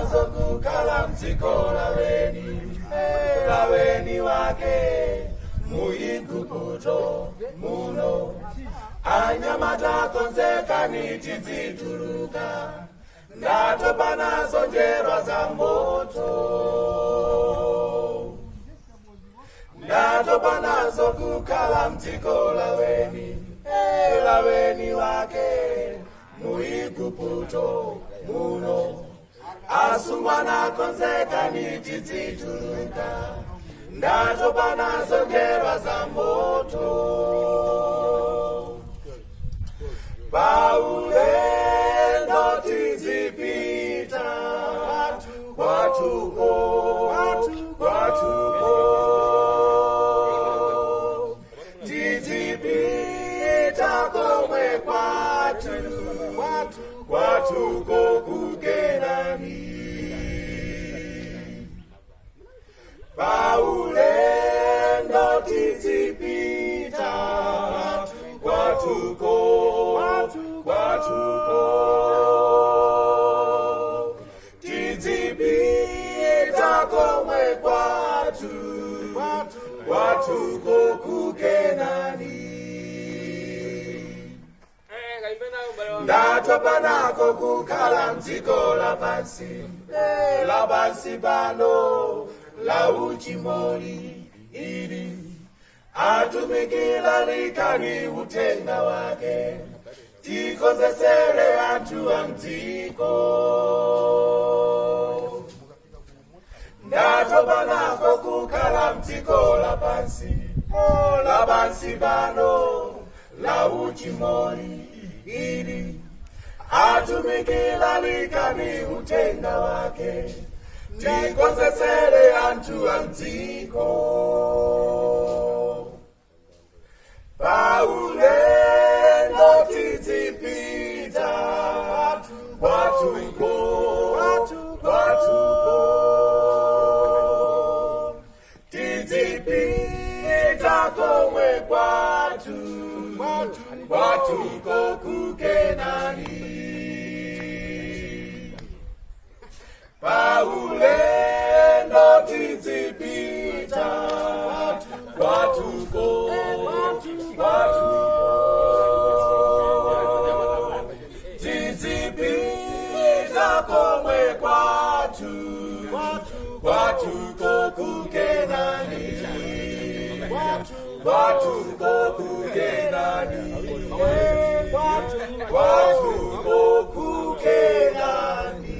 nazo kukhala mdziko laweni wake muigupto muno anyamata konzekani tidzituluka ndatopa nazo njerwa za moto ndatopa nazo kukhala mdziko laweni wake muigupto muno asungwana konzekani tidzituluka ndatopa nazo njerwa za moto paulendo tidzipita kwatuko tidzipita komwe kwatuko kukenani paulendo tidzipita kwatuko tidzipita komwe kwatuko kukenani ndatopa nako kukhala mdziko lapansi pano la uchimoli ili atumikila likani utenga wake tikozesere anthu a mdziko ndatopa nako kukhala mdziko lapansi pano la uchimoli ili atumikila likani utenga wake tikozesere anthu a mdziko paulendo tidzipita kwatuko tidzipita komwe kwatuko kukenani paulendo tidzipita kwatuko tidzipita komwe kwatuko kukenani kwatuko kukenani kwatuko kukenani